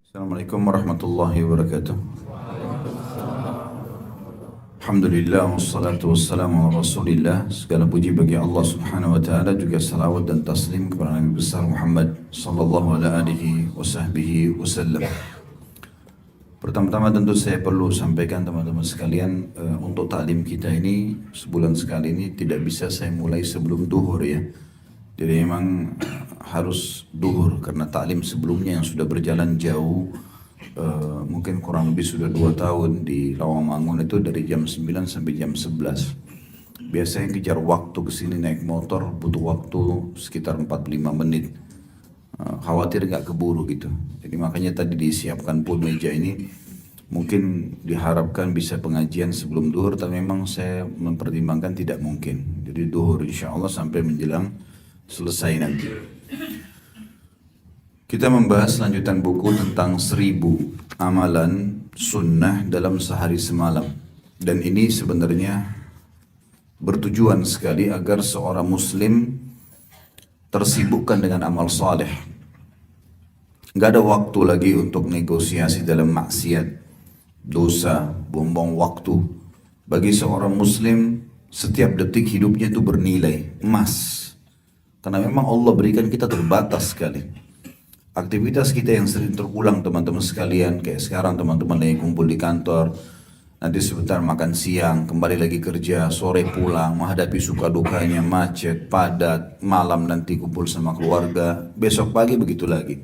Assalamualaikum warahmatullahi wabarakatuh. Alhamdulillah wassalatu wassalamu ala rasulillah. Segala puji bagi Allah subhanahu wa ta'ala, juga salawat dan taslim kepada Nabi besar Muhammad sallallahu alaihi wasallam. Pertama-tama tentu saya perlu sampaikan teman-teman sekalian, untuk taklim kita ini sebulan sekali ini tidak bisa saya mulai sebelum duhur ya. Jadi memang harus duhur karena taklim sebelumnya yang sudah berjalan jauh, mungkin kurang lebih sudah 2 tahun di Rawamangun itu dari jam 9 sampai jam 11. Biasanya kejar waktu kesini naik motor butuh waktu sekitar 45 menit. Khawatir nggak keburu gitu. Jadi makanya tadi disiapkan pun meja ini, mungkin diharapkan bisa pengajian sebelum duhur, tapi memang saya mempertimbangkan tidak mungkin. Jadi duhur insya Allah sampai menjelang selesai nanti. Kita membahas lanjutan buku tentang 1000 amalan sunnah dalam sehari semalam. Dan ini sebenarnya bertujuan sekali agar seorang muslim tersibukkan dengan amal saleh. Gak ada waktu lagi untuk negosiasi dalam maksiat, dosa, buang-buang waktu. Bagi seorang muslim, setiap detik hidupnya itu bernilai emas. Karena memang Allah berikan kita terbatas sekali. Aktivitas kita yang sering terulang teman-teman sekalian, kayak sekarang teman-teman lagi kumpul di kantor, nanti sebentar makan siang, kembali lagi kerja, sore pulang, menghadapi suka dukanya, macet, padat, malam nanti kumpul sama keluarga, besok pagi begitu lagi.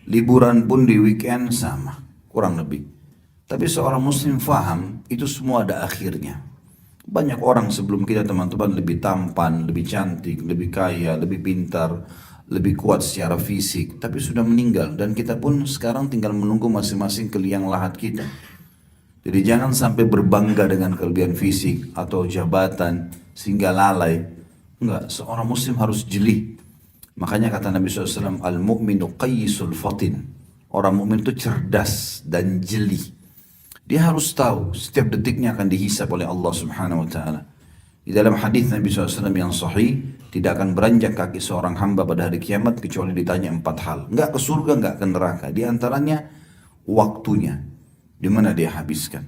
Liburan pun di weekend sama, kurang lebih. Tapi seorang muslim faham, itu semua ada akhirnya. Banyak orang sebelum kita teman-teman lebih tampan, lebih cantik, lebih kaya, lebih pintar, lebih kuat secara fisik, tapi sudah meninggal. Dan kita pun sekarang tinggal menunggu masing-masing ke liang lahat kita. Jadi jangan sampai berbangga dengan kelebihan fisik atau jabatan sehingga lalai. Enggak, seorang muslim harus jeli. Makanya kata Nabi SAW, al-mu'minu qayyisul fatin. Orang mukmin itu cerdas dan jeli. Dia harus tahu setiap detiknya akan dihisab oleh Allah Subhanahu wa taala. Di dalam hadis Nabi SAW yang sahih, tidak akan beranjak kaki seorang hamba pada hari kiamat kecuali ditanya 4 hal. Enggak ke surga, enggak ke neraka. Di antaranya waktunya, di mana dia habiskan.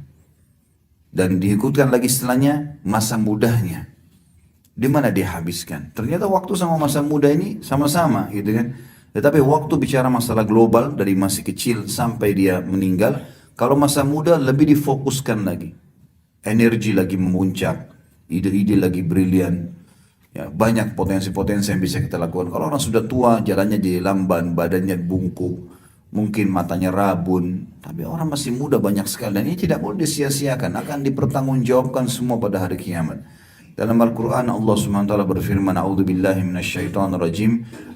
Dan diikutkan lagi setelahnya masa mudanya, di mana dia habiskan. Ternyata waktu sama masa muda ini sama-sama gitu kan. Tetapi waktu bicara masalah global dari masih kecil sampai dia meninggal. Kalau masa muda lebih difokuskan lagi. Energi lagi memuncak, ide-ide lagi brilian. Ya, banyak potensi-potensi yang bisa kita lakukan. Kalau orang sudah tua, jalannya jadi lamban, badannya bungkuk, mungkin matanya rabun. Tapi orang masih muda banyak sekali. Dan ini tidak boleh disia-siakan. Akan dipertanggungjawabkan semua pada hari kiamat. Dalam Al-Quran Allah SWT berfirman, A'udzubillahi minasyaitonirrajim,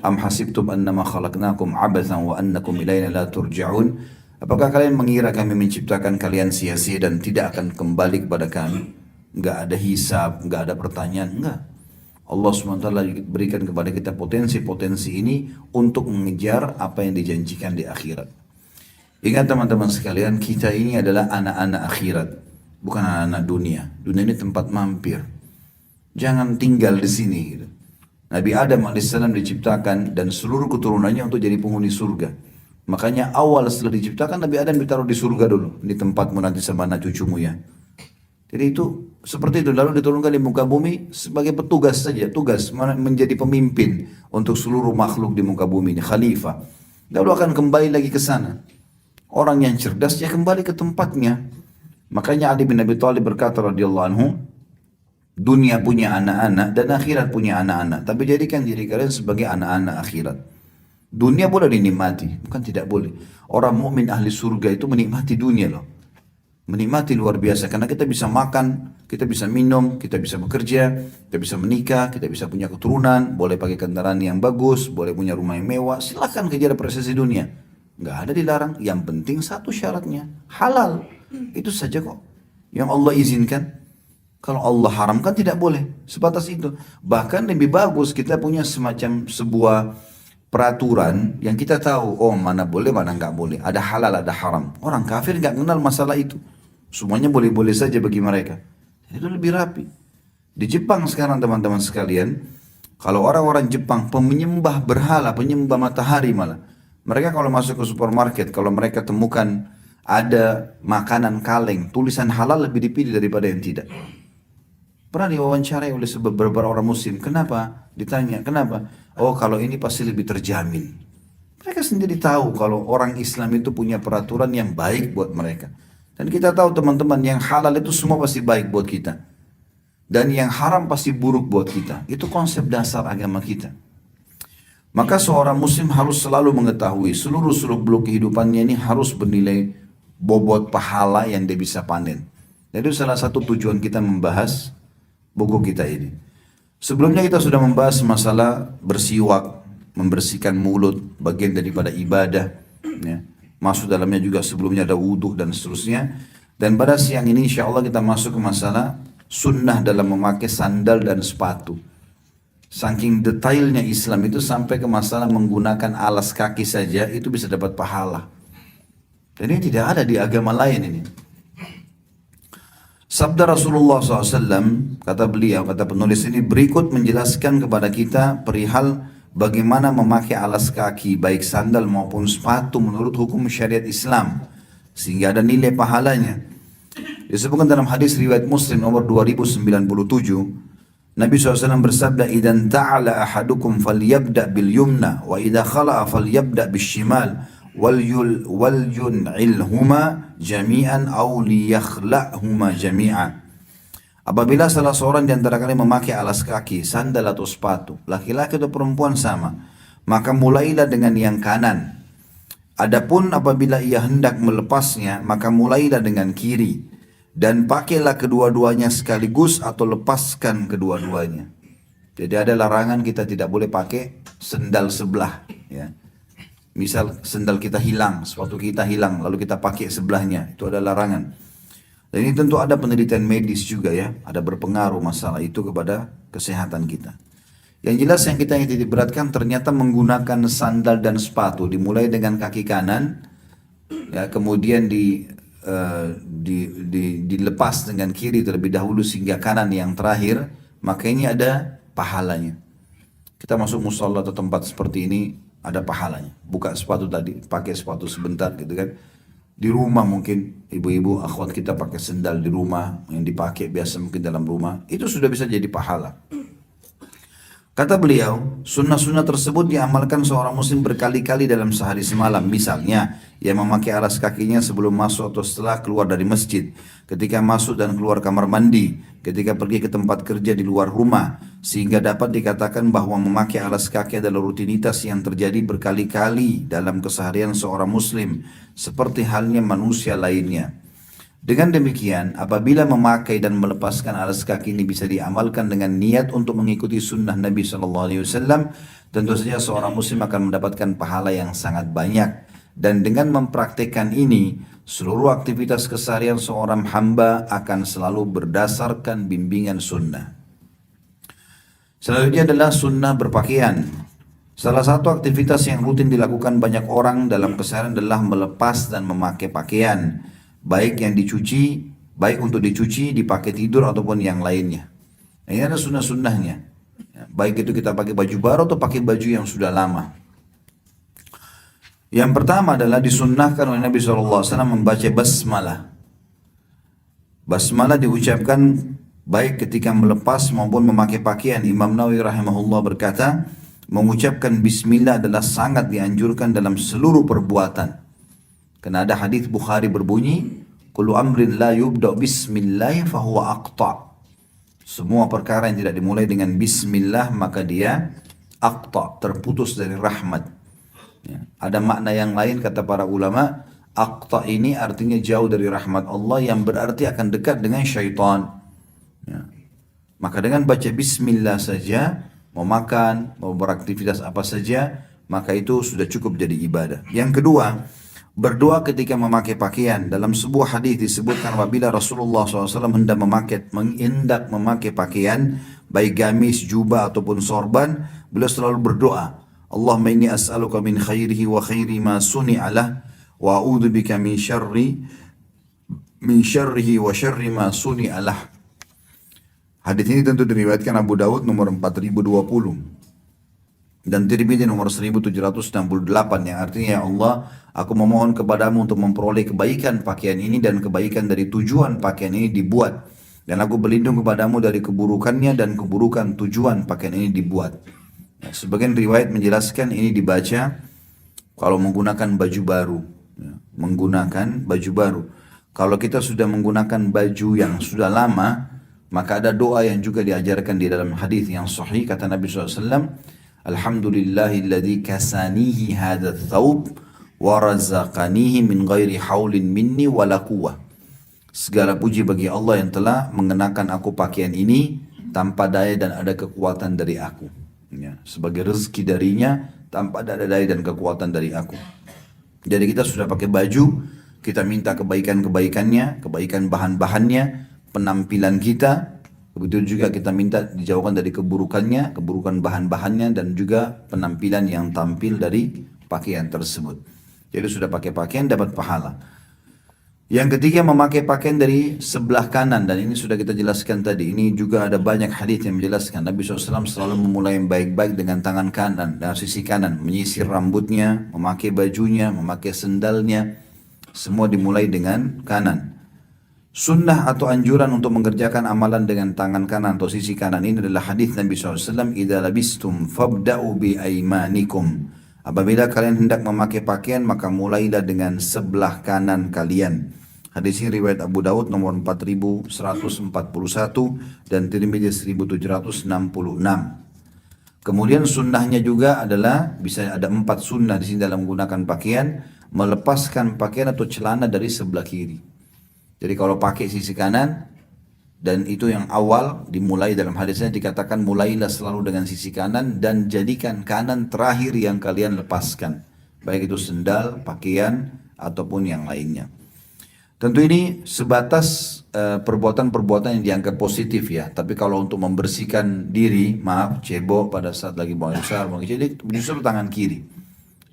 Am hasibtum annama khalaqnakum abathan wa annakum ilayna la turja'un. Apakah kalian mengira kami menciptakan kalian sia-sia dan tidak akan kembali kepada kami? Enggak ada hisab, enggak ada pertanyaan, enggak. Allah SWT berikan kepada kita potensi-potensi ini untuk mengejar apa yang dijanjikan di akhirat. Ingat teman-teman sekalian, kita ini adalah anak-anak akhirat, bukan anak-anak dunia. Dunia ini tempat mampir. Jangan tinggal di sini. Gitu. Nabi Adam alaihissalam diciptakan dan seluruh keturunannya untuk jadi penghuni surga. Makanya awal setelah diciptakan Nabi Adam ditaruh di surga dulu, di tempatmu nanti sama anak cucumu ya. Jadi itu seperti itu, lalu diturunkan di muka bumi sebagai petugas saja, tugas menjadi pemimpin untuk seluruh makhluk di muka bumi ini, khalifah. Lalu akan kembali lagi ke sana. Orang yang cerdas dia kembali ke tempatnya. Makanya Ali bin Abi Thalib berkata radhiyallahu anhu, dunia punya anak-anak dan akhirat punya anak-anak, tapi jadikan diri kalian sebagai anak-anak akhirat. Dunia boleh dinikmati, bukan tidak boleh. Orang mukmin ahli surga itu menikmati dunia loh. Menikmati luar biasa karena kita bisa makan, kita bisa minum, kita bisa bekerja, kita bisa menikah, kita bisa punya keturunan, boleh pakai kendaraan yang bagus, boleh punya rumah yang mewah. Silakan kejar prestasi dunia, nggak ada dilarang. Yang penting satu syaratnya halal, itu saja kok yang Allah izinkan. Kalau Allah haramkan tidak boleh, sebatas itu. Bahkan lebih bagus kita punya semacam sebuah peraturan yang kita tahu, oh mana boleh, mana nggak boleh, ada halal, ada haram. Orang kafir nggak kenal masalah itu. Semuanya boleh-boleh saja bagi mereka. Itu lebih rapi. Di Jepang sekarang teman-teman sekalian, kalau orang-orang Jepang penyembah berhala, penyembah matahari malah, Mereka kalau masuk ke supermarket, kalau mereka temukan ada makanan kaleng, tulisan halal lebih dipilih daripada yang tidak. Pernah diwawancarai oleh beberapa orang muslim, kenapa? Ditanya, kenapa? Oh kalau ini pasti lebih terjamin. Mereka sendiri tahu kalau orang Islam itu punya peraturan yang baik buat mereka. Dan kita tahu teman-teman, yang halal itu semua pasti baik buat kita. Dan yang haram pasti buruk buat kita. Itu konsep dasar agama kita. Maka seorang muslim harus selalu mengetahui seluruh seluk-beluk kehidupannya ini harus bernilai bobot pahala yang dia bisa panen. Jadi salah satu tujuan kita membahas buku kita ini. Sebelumnya kita sudah membahas masalah bersiwak, membersihkan mulut, bagian daripada ibadah. Ya. Masuk dalamnya juga sebelumnya ada wudhu dan seterusnya. Dan pada siang ini insya Allah kita masuk ke masalah sunnah dalam memakai sandal dan sepatu. Saking detailnya Islam itu sampai ke masalah menggunakan alas kaki saja itu bisa dapat pahala. Dan ini tidak ada di agama lain ini. Sabda Rasulullah SAW, kata beliau, kata penulis ini, berikut menjelaskan kepada kita perihal bagaimana memakai alas kaki, baik sandal maupun sepatu menurut hukum syariat Islam. Sehingga ada nilai pahalanya. Disebutkan dalam hadis riwayat Muslim nomor 2097, Nabi SAW bersabda, "Idan ta'ala ahadukum falyabda bil yumna wa idza khala'a falyabda bis shimal wal yun'ilhuma jami'an aw liyakhla'huma jami'a." Apabila salah seorang di antara kalian memakai alas kaki, sandal atau sepatu, laki-laki atau perempuan sama, maka mulailah dengan yang kanan. Adapun apabila ia hendak melepasnya, maka mulailah dengan kiri. Dan pakailah kedua-duanya sekaligus atau lepaskan kedua-duanya. Jadi ada larangan kita tidak boleh pakai sendal sebelah. Ya. Misal sendal kita hilang, sepatu kita hilang, lalu kita pakai sebelahnya. Itu ada larangan. Dan ini tentu ada penelitian medis juga ya. Ada berpengaruh masalah itu kepada kesehatan kita. Yang jelas yang kita titik beratkan ternyata menggunakan sandal dan sepatu. Dimulai dengan kaki kanan, ya, kemudian dilepas dengan kiri terlebih dahulu sehingga kanan yang terakhir, maka ini ada pahalanya. Kita masuk musholla atau tempat seperti ini ada pahalanya. Buka sepatu tadi, pakai sepatu sebentar gitu kan. Di rumah mungkin ibu-ibu akhwat kita pakai sendal di rumah yang dipakai biasa mungkin dalam rumah, itu sudah bisa jadi pahala. Kata beliau, sunnah-sunnah tersebut diamalkan seorang muslim berkali-kali dalam sehari semalam. Misalnya, ia memakai alas kakinya sebelum masuk atau setelah keluar dari masjid, ketika masuk dan keluar kamar mandi, ketika pergi ke tempat kerja di luar rumah, sehingga dapat dikatakan bahwa memakai alas kaki adalah rutinitas yang terjadi berkali-kali dalam keseharian seorang muslim, seperti halnya manusia lainnya. Dengan demikian, apabila memakai dan melepaskan alas kaki ini bisa diamalkan dengan niat untuk mengikuti sunnah Nabi SAW, tentu saja seorang muslim akan mendapatkan pahala yang sangat banyak. Dan dengan mempraktekkan ini, seluruh aktivitas keseharian seorang hamba akan selalu berdasarkan bimbingan sunnah. Selanjutnya adalah sunnah berpakaian. Salah satu aktivitas yang rutin dilakukan banyak orang dalam keseharian adalah melepas dan memakai pakaian. Baik yang dicuci, baik untuk dicuci, dipakai tidur ataupun yang lainnya. Ini ada sunnah-sunnahnya. Baik itu kita pakai baju baru atau pakai baju yang sudah lama. Yang pertama adalah disunnahkan oleh Nabi SAW membaca basmalah. Basmalah diucapkan baik ketika melepas maupun memakai pakaian. Imam Nawawi rahimahullah berkata, mengucapkan bismillah adalah sangat dianjurkan dalam seluruh perbuatan. Karena ada hadis Bukhari berbunyi, kullu amrin la yubda bismillah fahuwa aqta. Semua perkara yang tidak dimulai dengan bismillah maka dia aqta, terputus dari rahmat. Ya. Ada makna yang lain kata para ulama, aqta ini artinya jauh dari rahmat Allah yang berarti akan dekat dengan syaitan. Ya. Maka dengan baca bismillah saja, mau makan, mau beraktivitas apa saja, maka itu sudah cukup jadi ibadah. Yang kedua, berdoa ketika memakai pakaian. Dalam sebuah hadis disebutkan apabila Rasulullah SAW hendak memakai pakaian, baik gamis, jubah ataupun sorban, beliau selalu berdoa, Allahumma inni as'aluka min khairihi wa khairi ma suni'alah wa a'udzubika min syarrihi wa syarri ma suni'alah. Hadis ini tentu diriwayatkan Abu Dawud nomor 4020. Dan Tirmidzi nomor 1768 yang artinya, ya Allah, aku memohon kepadamu untuk memperoleh kebaikan pakaian ini dan kebaikan dari tujuan pakaian ini dibuat. Dan aku berlindung kepadamu dari keburukannya dan keburukan tujuan pakaian ini dibuat. Nah, sebagian riwayat menjelaskan ini dibaca kalau menggunakan baju baru. Ya, menggunakan baju baru. Kalau kita sudah menggunakan baju yang sudah lama, maka ada doa yang juga diajarkan di dalam hadis yang sahih, kata Nabi SAW, Alhamdulillahilladzi kasanihi hadha thawb wa razaqanihi min ghairi haulin minni wala quwwah. Segala puji bagi Allah yang telah mengenakan aku pakaian ini tanpa daya dan ada kekuatan dari aku. Ya, sebagai rezeki darinya tanpa ada daya dan kekuatan dari aku. Jadi kita sudah pakai baju, kita minta kebaikan-kebaikannya, kebaikan bahan-bahannya, penampilan kita. Begitu juga kita minta dijauhkan dari keburukannya, keburukan bahan-bahannya, dan juga penampilan yang tampil dari pakaian tersebut. Jadi sudah pakai pakaian dapat pahala. Yang ketiga, memakai pakaian dari sebelah kanan, dan ini sudah kita jelaskan tadi. Ini juga ada banyak hadis yang menjelaskan Nabi SAW selalu memulai yang baik-baik dengan tangan kanan dan sisi kanan, menyisir rambutnya, memakai bajunya, memakai sendalnya, semua dimulai dengan kanan. Sunnah atau anjuran untuk mengerjakan amalan dengan tangan kanan atau sisi kanan ini adalah hadis Nabi SAW, "Idza labistum fabda'u bi aymanikum." Apabila kalian hendak memakai pakaian, maka mulailah dengan sebelah kanan kalian. Hadis ini riwayat Abu Daud nomor 4141 dan Tirmidzi 1766. Kemudian sunnahnya juga adalah, bisa ada 4 sunnah di sini dalam menggunakan pakaian, melepaskan pakaian atau celana dari sebelah kiri. Jadi kalau pakai sisi kanan, dan itu yang awal dimulai dalam hadisnya dikatakan mulailah selalu dengan sisi kanan dan jadikan kanan terakhir yang kalian lepaskan. Baik itu sendal, pakaian, ataupun yang lainnya. Tentu ini sebatas perbuatan-perbuatan yang dianggap positif ya. Tapi kalau untuk membersihkan diri, maaf, cebok pada saat lagi buang air besar, buang kecil, justru tangan kiri.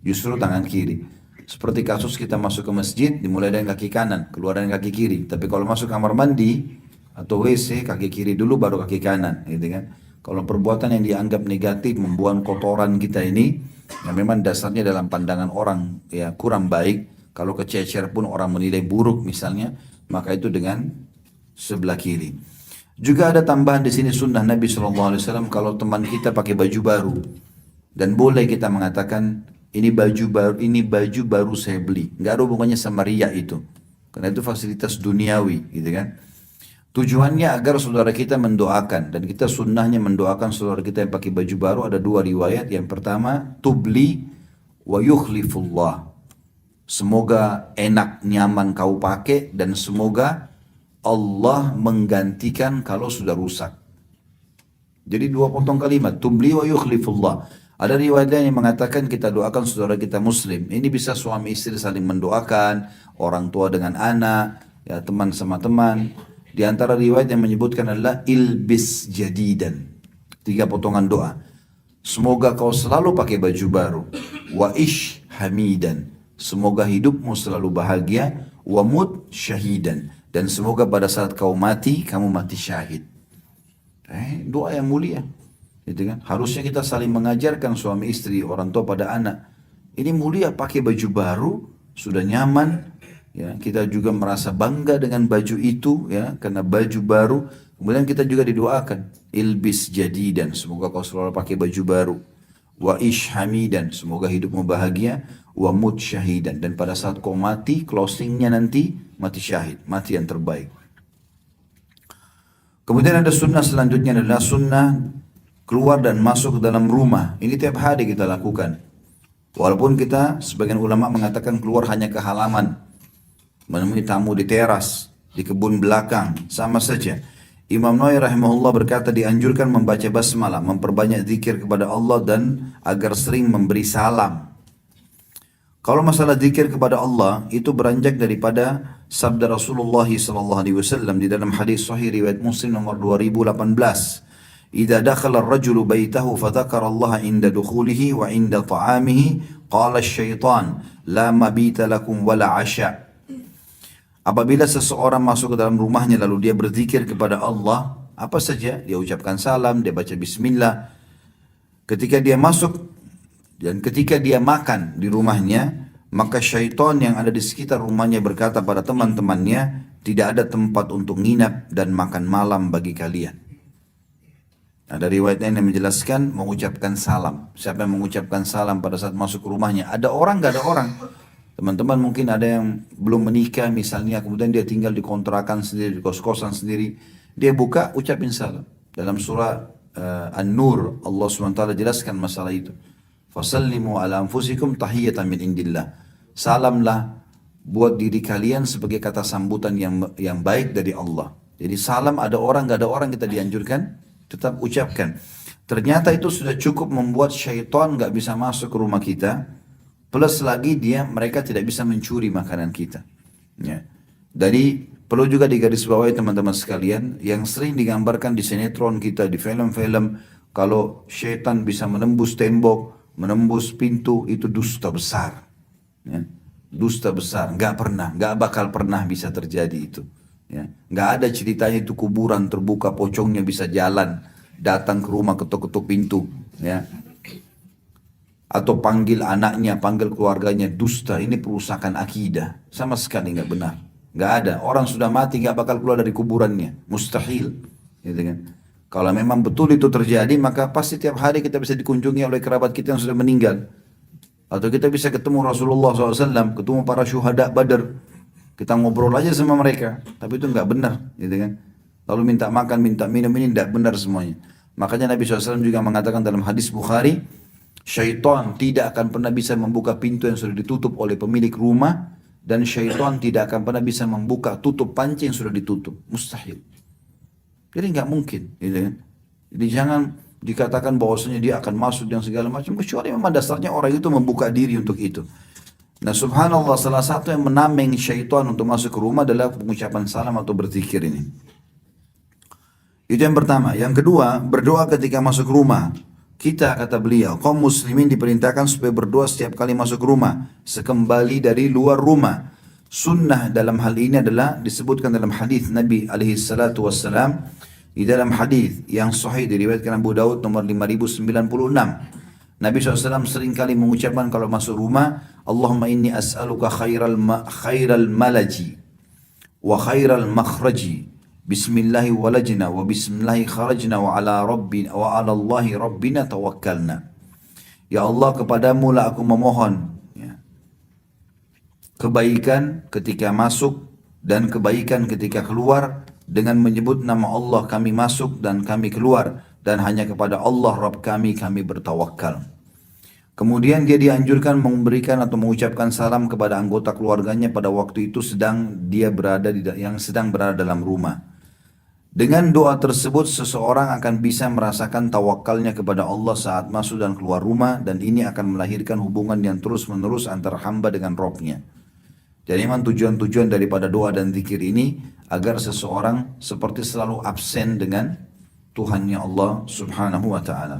Justru tangan kiri. Seperti kasus kita masuk ke masjid, dimulai dengan kaki kanan, keluar dengan kaki kiri. Tapi kalau masuk kamar mandi atau WC, kaki kiri dulu baru kaki kanan, gitu kan. Kalau perbuatan yang dianggap negatif, membuang kotoran kita ini, yang memang dasarnya dalam pandangan orang ya kurang baik, kalau kececer pun orang menilai buruk misalnya, maka itu dengan sebelah kiri. Juga ada tambahan di sini sunnah Nabi SAW, kalau teman kita pakai baju baru, dan boleh kita mengatakan, ini baju baru saya beli. Nggak ada hubungannya sama riya itu. Karena itu fasilitas duniawi, gitu kan. Tujuannya agar saudara kita mendoakan, dan kita sunnahnya mendoakan saudara kita yang pakai baju baru. Ada 2 riwayat. Yang pertama, tubli wa yukhlifullah. Semoga enak, nyaman kau pakai, dan semoga Allah menggantikan kalau sudah rusak. Jadi 2 potong kalimat, tubli wa yukhlifullah. Ada riwayat yang mengatakan kita doakan saudara kita muslim. Ini bisa suami istri saling mendoakan, orang tua dengan anak, ya teman sama teman. Di antara riwayat yang menyebutkan adalah ilbis jadidan. 3 potongan doa. Semoga kau selalu pakai baju baru. Wa ish hamidan. Semoga hidupmu selalu bahagia. Wa mut syahidan. Dan semoga pada saat kau mati, kamu mati syahid. Doa yang mulia. Gitu kan? Harusnya kita saling mengajarkan suami istri, orang tua pada anak. Ini mulia, pakai baju baru, sudah nyaman. Ya, kita juga merasa bangga dengan baju itu, ya, karena baju baru. Kemudian kita juga didoakan, ilbis jadidan, semoga kau selalu pakai baju baru. Wa ish hamidan, semoga hidupmu bahagia. Wa mut syahidan, dan pada saat kau mati, closingnya nanti mati syahid, mati yang terbaik. Kemudian ada sunnah selanjutnya adalah sunnah keluar dan masuk ke dalam rumah. Ini tiap hari kita lakukan. Walaupun kita, sebagian ulama mengatakan keluar hanya ke halaman, menemui tamu di teras, di kebun belakang, sama saja. Imam Nawawi rahimahullah berkata dianjurkan membaca basmalah, memperbanyak zikir kepada Allah dan agar sering memberi salam. Kalau masalah zikir kepada Allah itu beranjak daripada sabda Rasulullah SAW di dalam hadis sahih riwayat Muslim nomor 2018. إذا دخل الرجل بيته فذكر الله عند دخوله وعند طعامه قال الشيطان لا مبيت لكم ولا عشاء. Apabila seseorang masuk ke dalam rumahnya lalu dia berzikir kepada Allah, apa saja, dia ucapkan salam, dia baca bismillah. Ketika dia masuk Dan ketika dia makan di rumahnya, maka syaitan yang ada di sekitar rumahnya berkata pada teman-temannya, tidak ada tempat untuk nginap dan makan malam bagi kalian. Ada riwayat lain yang menjelaskan mengucapkan salam. Siapa yang mengucapkan salam pada saat masuk ke rumahnya? Ada orang, gak ada orang. Teman-teman mungkin ada yang belum menikah misalnya, kemudian dia tinggal di kontrakan sendiri, di kos-kosan sendiri. Dia buka, ucapin salam. Dalam surah An-Nur, Allah SWT jelaskan masalah itu. Fasallimu ala anfusikum tahiyatan min indillah. Salamlah buat diri kalian sebagai kata sambutan yang baik dari Allah. Jadi salam ada orang, gak ada orang, kita dianjurkan tetap ucapkan. Ternyata itu sudah cukup membuat syaitan gak bisa masuk ke rumah kita. Plus lagi mereka tidak bisa mencuri makanan kita. Ya. Jadi perlu juga digarisbawahi teman-teman sekalian, yang sering digambarkan di sinetron kita, di film-film, kalau syaitan bisa menembus tembok, menembus pintu, itu dusta besar. Ya. Dusta besar, gak bakal pernah bisa terjadi itu. Ya. Gak ada ceritanya itu kuburan terbuka, pocongnya bisa jalan, datang ke rumah ketuk-ketuk pintu. Ya. Atau panggil anaknya, panggil keluarganya, dusta. Ini perusakan akidah, sama sekali gak benar. Gak ada, orang sudah mati gak bakal keluar dari kuburannya, mustahil. Gitu kan? Kalau memang betul itu terjadi, maka pasti tiap hari kita bisa dikunjungi oleh kerabat kita yang sudah meninggal. Atau kita bisa ketemu Rasulullah SAW, ketemu para syuhada Badar. Kita ngobrol aja sama mereka, tapi itu nggak benar, gitu kan? Lalu minta makan, minta minum, ini tidak benar semuanya. Makanya Nabi SAW juga mengatakan dalam hadis Bukhari, syaitan tidak akan pernah bisa membuka pintu yang sudah ditutup oleh pemilik rumah, dan syaitan tidak akan pernah bisa membuka tutup panci yang sudah ditutup, mustahil. Jadi nggak mungkin, gitu kan? Jadi jangan dikatakan bahwasanya dia akan masuk dan segala macam, kecuali memang dasarnya orang itu membuka diri untuk itu. Nah subhanallah, salah satu yang menameng syaitan untuk masuk ke rumah adalah pengucapan salam atau berzikir ini. Itu yang pertama. Yang kedua, berdoa ketika masuk rumah. Kita, kata beliau, kaum muslimin diperintahkan supaya berdoa setiap kali masuk rumah, sekembali dari luar rumah. Sunnah dalam hal ini adalah disebutkan dalam hadis Nabi SAW, di dalam hadis yang sahih diriwayatkan Abu Daud nomor 5096. Nabi SAW seringkali mengucapkan kalau masuk rumah, Allahumma inni as'aluka khairal malaji wa khairal makhraji, bismillahi walajna wa bismillahi kharajna wa ala Allahi rabbina tawakkalna. Ya Allah, kepadamu lah aku memohon, ya, kebaikan ketika masuk dan kebaikan ketika keluar, dengan menyebut nama Allah kami masuk dan kami keluar, dan hanya kepada Allah Rabb kami bertawakal. Kemudian dia dianjurkan memberikan atau mengucapkan salam kepada anggota keluarganya pada waktu itu yang sedang berada dalam rumah. Dengan doa tersebut seseorang akan bisa merasakan tawakalnya kepada Allah saat masuk dan keluar rumah, dan ini akan melahirkan hubungan yang terus-menerus antara hamba dengan Rabb-nya. Jadi memang tujuan-tujuan daripada doa dan zikir ini agar seseorang seperti selalu absen dengan Tuhannya Allah Subhanahu wa ta'ala.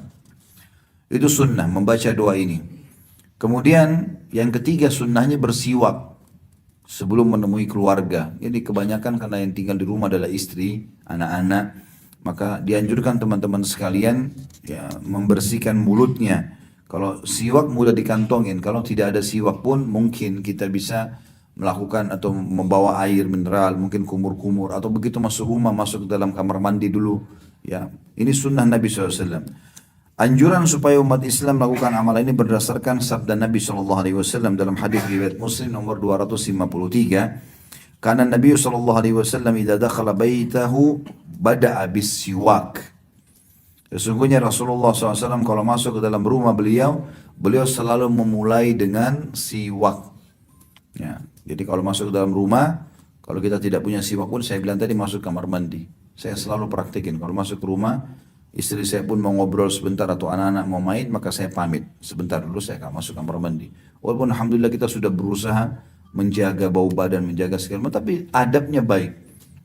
Itu sunnah membaca doa ini. Kemudian yang ketiga, sunnahnya bersiwak sebelum menemui keluarga. Jadi kebanyakan karena yang tinggal di rumah adalah istri, anak-anak, maka dianjurkan teman-teman sekalian ya membersihkan mulutnya. Kalau siwak mudah dikantongin, kalau tidak ada siwak pun mungkin kita bisa melakukan atau membawa air mineral, mungkin kumur-kumur, atau begitu masuk rumah, masuk ke dalam kamar mandi dulu. Ya, ini sunnah Nabi SAW. Anjuran supaya umat Islam melakukan amal ini berdasarkan sabda Nabi SAW dalam hadis riwayat Muslim nomor 253. Karena Nabi SAW idza dakhala baitahu bada'a bis-siwak. Sesungguhnya Rasulullah SAW kalau masuk ke dalam rumah beliau selalu memulai dengan siwak. Ya, jadi kalau masuk ke dalam rumah, kalau kita tidak punya siwak pun, saya bilang tadi masuk kamar mandi. Saya selalu praktikin kalau masuk ke rumah, istri saya pun mau ngobrol sebentar atau anak-anak mau main, maka saya pamit sebentar dulu, saya akan masuk kamar mandi. Walaupun alhamdulillah kita sudah berusaha menjaga bau badan, menjaga segala macam, tapi adabnya baik.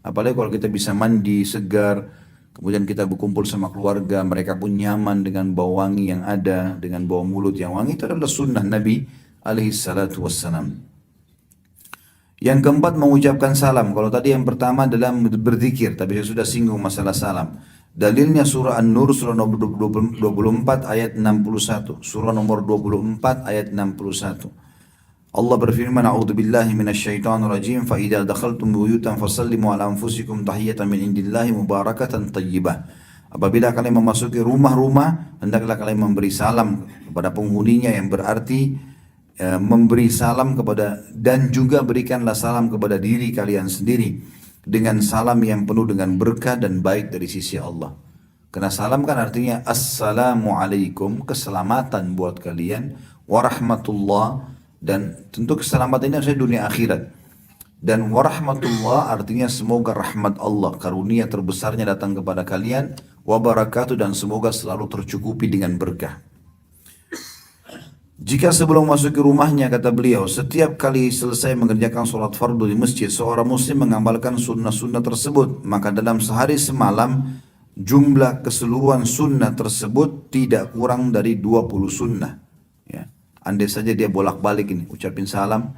Apalagi kalau kita bisa mandi segar, kemudian kita berkumpul sama keluarga, mereka pun nyaman dengan bau wangi yang ada, dengan bau mulut yang wangi, itu adalah sunnah Nabi alaihi salatu wassalam. Yang keempat, mengucapkan salam. Kalau tadi yang pertama adalah berzikir, tapi saya sudah singgung masalah salam. Dalilnya surah An-Nur surah nomor 24 ayat 61. Surah nomor 24 ayat 61. Allah berfirman, "A'udzubillahi minasyaitonirrajim, fa idza dakhaltum buyutan fasallimu ala anfusikum tahiyatan min indillahi mubarakatan thayyibah." Apabila kalian memasuki rumah-rumah, hendaklah kalian memberi salam kepada penghuninya, yang berarti memberi salam kepada, dan juga berikanlah salam kepada diri kalian sendiri dengan salam yang penuh dengan berkah dan baik dari sisi Allah. Karena salam kan artinya assalamualaikum, keselamatan buat kalian, warahmatullah, dan tentu keselamatan ini harusnya dunia akhirat. Dan warahmatullah artinya semoga rahmat Allah, karunia terbesarnya datang kepada kalian, wabarakatuh, dan semoga selalu tercukupi dengan berkah. Jika sebelum masuk ke rumahnya, kata beliau, setiap kali selesai mengerjakan sholat fardu di masjid, seorang muslim mengamalkan sunnah-sunnah tersebut, maka dalam sehari semalam jumlah keseluruhan sunnah tersebut tidak kurang dari 20 sunnah. Ya. Andai saja dia bolak-balik ini, ucapin salam,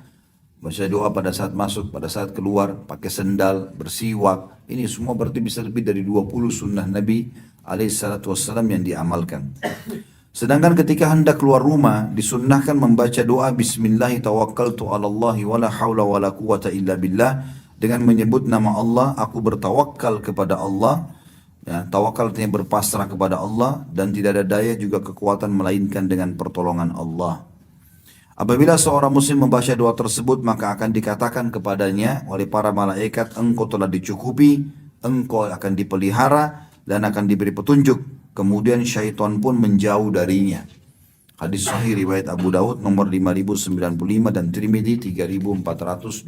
baca doa pada saat masuk, pada saat keluar, pakai sendal, bersiwak, ini semua berarti bisa lebih dari 20 sunnah Nabi SAW yang diamalkan. Sedangkan ketika hendak keluar rumah, disunnahkan membaca doa Bismillahi tawakkaltu ala Allahi wala hawla wala quwata illa billah, dengan menyebut nama Allah, aku bertawakal kepada Allah. Ya, tawakal artinya berpasrah kepada Allah, dan tidak ada daya juga kekuatan melainkan dengan pertolongan Allah. Apabila seorang muslim membaca doa tersebut, maka akan dikatakan kepadanya oleh para malaikat, engkau telah dicukupi, engkau akan dipelihara, dan akan diberi petunjuk. Kemudian syaitan pun menjauh darinya. Hadis sahih riwayat Abu Daud nomor 5095 dan Tirmidzi 3426.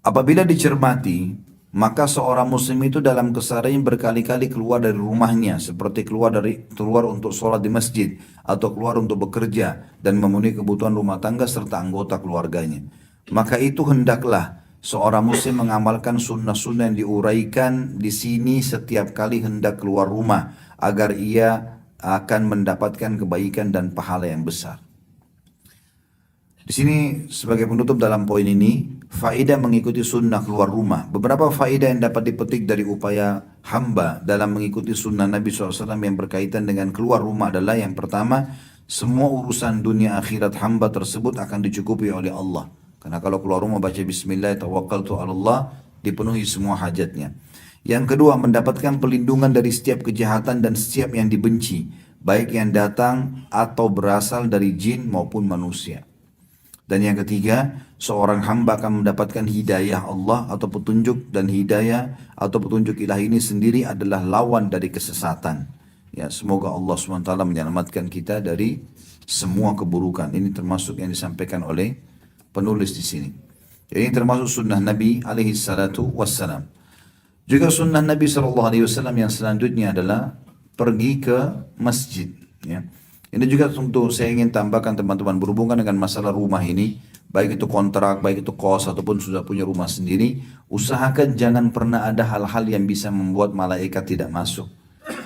Apabila dicermati, maka seorang muslim itu dalam keseharian berkali-kali keluar dari rumahnya, seperti keluar untuk sholat di masjid, atau keluar untuk bekerja dan memenuhi kebutuhan rumah tangga serta anggota keluarganya. Maka itu hendaklah seorang muslim mengamalkan sunnah-sunnah yang diuraikan di sini setiap kali hendak keluar rumah, agar ia akan mendapatkan kebaikan dan pahala yang besar. Di sini sebagai penutup dalam poin ini, faedah mengikuti sunnah keluar rumah. Beberapa faedah yang dapat dipetik dari upaya hamba dalam mengikuti sunnah Nabi SAW yang berkaitan dengan keluar rumah adalah, yang pertama, semua urusan dunia akhirat hamba tersebut akan dicukupi oleh Allah. Karena kalau keluar rumah baca Bismillah tawakkaltu ala Allah, dipenuhi semua hajatnya. Yang kedua, mendapatkan pelindungan dari setiap kejahatan dan setiap yang dibenci, baik yang datang atau berasal dari jin maupun manusia. Dan yang ketiga, seorang hamba akan mendapatkan hidayah Allah atau petunjuk, dan hidayah atau petunjuk ilahi ini sendiri adalah lawan dari kesesatan. Ya, semoga Allah SWT menyelamatkan kita dari semua keburukan. Ini termasuk yang disampaikan oleh penulis di sini. Jadi ini termasuk sunnah Nabi alaihi salatu wassalam. Juga sunnah Nabi sallallahu alaihi wasallam yang selanjutnya adalah pergi ke masjid. Ya. Ini juga untuk saya ingin tambahkan teman-teman berhubungan dengan masalah rumah ini, baik itu kontrak, baik itu kos ataupun sudah punya rumah sendiri, usahakan jangan pernah ada hal-hal yang bisa membuat malaikat tidak masuk,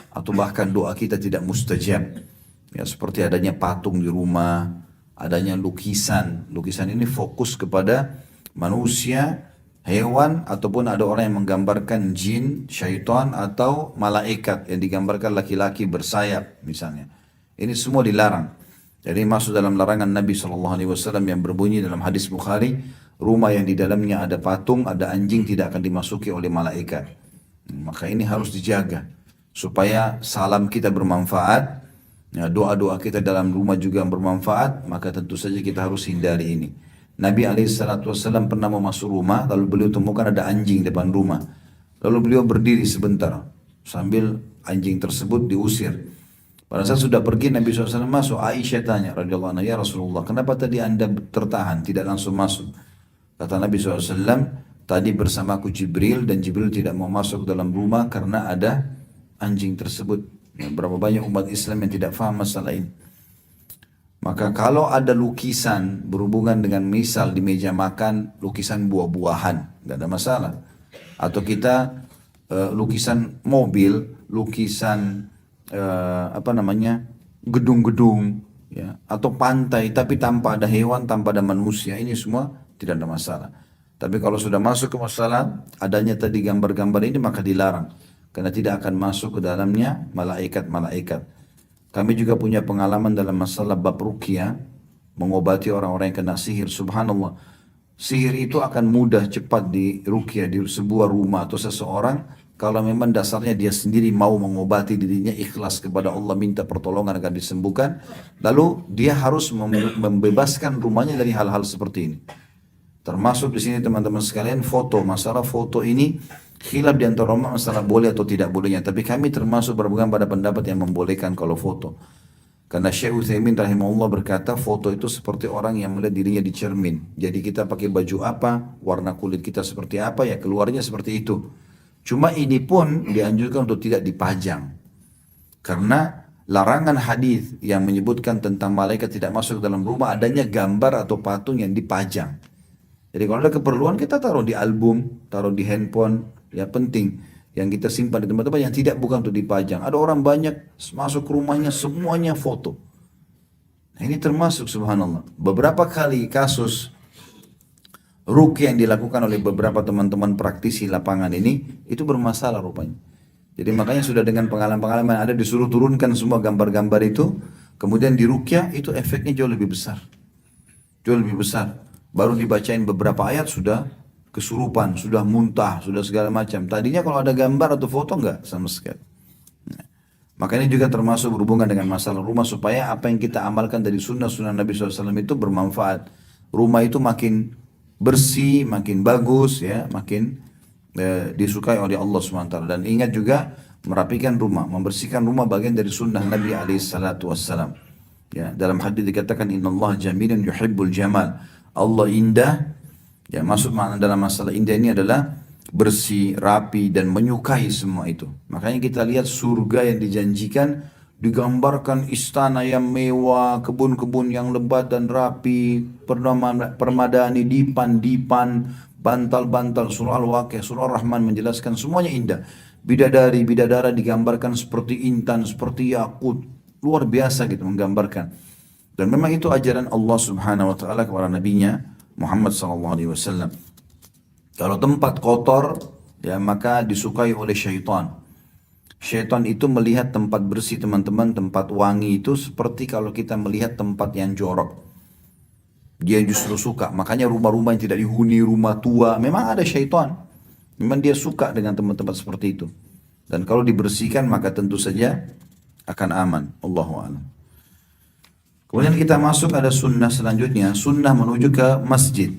atau bahkan doa kita tidak mustajab. Ya, seperti adanya patung di rumah, adanya lukisan. Lukisan ini fokus kepada manusia, hewan, ataupun ada orang yang menggambarkan jin, syaitan, atau malaikat yang digambarkan laki-laki bersayap misalnya. Ini semua dilarang. Jadi masuk dalam larangan Nabi SAW yang berbunyi dalam hadis Bukhari, rumah yang di dalamnya ada patung, ada anjing tidak akan dimasuki oleh malaikat. Maka ini harus dijaga supaya salam kita bermanfaat, ya, doa-doa kita dalam rumah juga bermanfaat, maka tentu saja kita harus hindari ini. Nabi SAW pernah mau masuk rumah, lalu beliau temukan ada anjing depan rumah. Lalu beliau berdiri sebentar, sambil anjing tersebut diusir. Pada saat sudah pergi, Nabi SAW masuk. Aisyah tanya, radhiyallahu anha, ya Rasulullah, kenapa tadi anda tertahan, tidak langsung masuk? Kata Nabi SAW, tadi bersamaku Jibril, dan Jibril tidak mau masuk dalam rumah karena ada anjing tersebut. Berapa banyak umat Islam yang tidak faham masalah ini. Maka kalau ada lukisan berhubungan dengan misal di meja makan, lukisan buah-buahan, nggak ada masalah. Atau kita lukisan mobil, lukisan gedung-gedung, ya, atau pantai, tapi tanpa ada hewan, tanpa ada manusia, ini semua tidak ada masalah. Tapi kalau sudah masuk ke masalah adanya tadi gambar-gambar ini maka dilarang. Karena tidak akan masuk ke dalamnya malaikat-malaikat. Kami juga punya pengalaman dalam masalah bab ruqyah, mengobati orang-orang yang kena sihir. Subhanallah. Sihir itu akan mudah cepat di ruqyah di sebuah rumah atau seseorang kalau memang dasarnya dia sendiri mau mengobati dirinya, ikhlas kepada Allah, minta pertolongan agar disembuhkan. Lalu dia harus membebaskan rumahnya dari hal-hal seperti ini. Termasuk di sini teman-teman sekalian foto. Masalah foto ini khilaf di antara ulama masalah boleh atau tidak bolehnya. Tapi kami termasuk berpegang pada pendapat yang membolehkan kalau foto. Karena Syekh Utsaimin rahimahullah berkata foto itu seperti orang yang melihat dirinya di cermin. Jadi kita pakai baju apa, warna kulit kita seperti apa, ya keluarnya seperti itu. Cuma ini pun dianjurkan untuk tidak dipajang. Karena larangan hadis yang menyebutkan tentang malaikat tidak masuk ke dalam rumah adanya gambar atau patung yang dipajang. Jadi kalau ada keperluan kita taruh di album, taruh di handphone, ya penting. Yang kita simpan di tempat-tempat yang tidak bukan untuk dipajang. Ada orang banyak masuk ke rumahnya semuanya foto. Nah, ini termasuk subhanallah. Beberapa kali kasus ruqyah yang dilakukan oleh beberapa teman-teman praktisi lapangan ini itu bermasalah rupanya. Jadi makanya sudah dengan pengalaman-pengalaman ada disuruh turunkan semua gambar-gambar itu, kemudian di ruqyah itu efeknya jauh lebih besar. Jauh lebih besar. Baru dibacain beberapa ayat sudah kesurupan, sudah muntah, sudah segala macam. Tadinya kalau ada gambar atau foto enggak sama sekali. Nah, makanya juga termasuk berhubungan dengan masalah rumah supaya apa yang kita amalkan dari sunnah-sunnah Nabi SAW itu bermanfaat. Rumah itu makin bersih, makin bagus, ya, makin disukai oleh Allah SWT. Dan ingat juga merapikan rumah, membersihkan rumah bagian dari sunnah Nabi SAW. Ya, dalam hadis dikatakan innallaha jamilun yuhibbul jamal. Allah indah, ya, masuk makna dalam masalah indah ini adalah bersih, rapi dan menyukai semua itu. Makanya kita lihat surga yang dijanjikan digambarkan istana yang mewah, kebun-kebun yang lebat dan rapi, permadani, dipan-dipan, bantal-bantal. Surah Al-Waqiah, Surah Ar-Rahman menjelaskan semuanya indah. Bidadari, bidadara digambarkan seperti intan, seperti yakut. Luar biasa gitu menggambarkan. Dan memang itu ajaran Allah Subhanahu wa taala kepada nabinya Muhammad sallallahu alaihi wasallam. Kalau tempat kotor, ya maka disukai oleh syaitan. Syaitan itu melihat tempat bersih teman-teman, tempat wangi itu seperti kalau kita melihat tempat yang jorok. Dia justru suka, makanya rumah-rumah yang tidak dihuni, rumah tua, memang ada syaitan. Memang dia suka dengan tempat-tempat seperti itu. Dan kalau dibersihkan maka tentu saja akan aman. Allahu a'lam. Kemudian kita masuk ada sunnah selanjutnya, sunnah menuju ke masjid.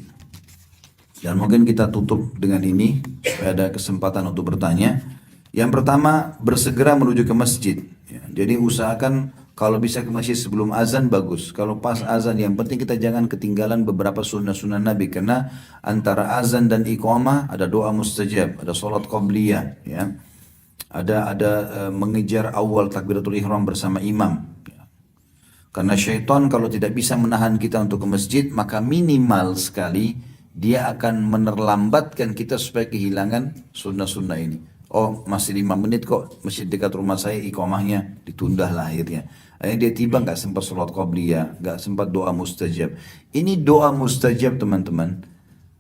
Dan mungkin kita tutup dengan ini supaya ada kesempatan untuk bertanya. Yang pertama, bersegera menuju ke masjid. Ya, jadi usahakan kalau bisa ke masjid sebelum azan bagus. Kalau pas azan, yang penting kita jangan ketinggalan beberapa sunnah-sunnah Nabi. Karena antara azan dan iqamah ada doa mustajab, ada sholat qabliyah, ya. Ada mengejar awal takbiratul ihram bersama imam. Ya. Karena syaitan kalau tidak bisa menahan kita untuk ke masjid, maka minimal sekali dia akan menerlambatkan kita supaya kehilangan sunnah-sunnah ini. Oh masih 5 menit kok masjid dekat rumah saya iqamahnya, ditunda lah akhirnya. Akhirnya dia tiba nggak sempat sholat qabliyah, nggak sempat doa mustajab. Ini doa mustajab teman-teman.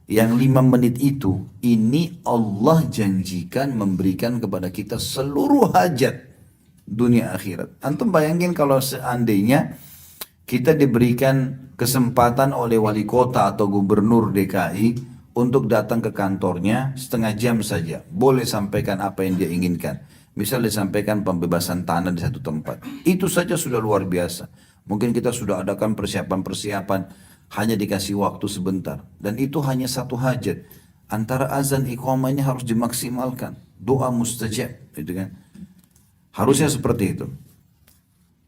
Yang 5 menit itu, ini Allah janjikan memberikan kepada kita seluruh hajat dunia akhirat. Antum bayangin kalau seandainya kita diberikan kesempatan oleh wali kota atau gubernur DKI untuk datang ke kantornya setengah jam saja. Boleh sampaikan apa yang dia inginkan. Misal disampaikan pembebasan tanah di satu tempat. Itu saja sudah luar biasa. Mungkin kita sudah adakan persiapan-persiapan. Hanya dikasih waktu sebentar. Dan itu hanya satu hajat. Antara azan iqamah ini harus dimaksimalkan. Doa mustajab. Gitu kan. Harusnya seperti itu.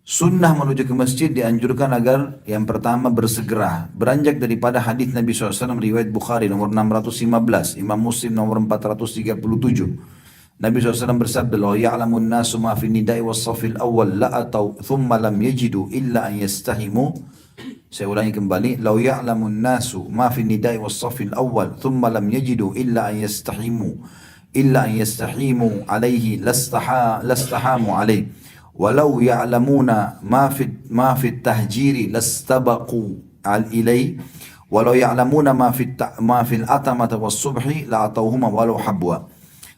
Sunnah menuju ke masjid dianjurkan agar yang pertama bersegera. Beranjak daripada hadis Nabi SAW riwayat Bukhari nomor 615, Imam Muslim nomor 437. Nabi SAW bersabda, "Law ya'lamun nasu ma fi nidai was safil awal la atau thumma lam yajidu illa an yastahimu." Saya ulangi kembali, "Law ya'lamun nasu ma fi nidai was safil awal thumma lam yajidu illa an yastahimu alaihi lastahamu alaihi." Walau ya'lamuna ma fi tahjiri lastabaqu al ilai Walau ya'lamuna ma fil atamata was subhi la'atauhuma walau habwa.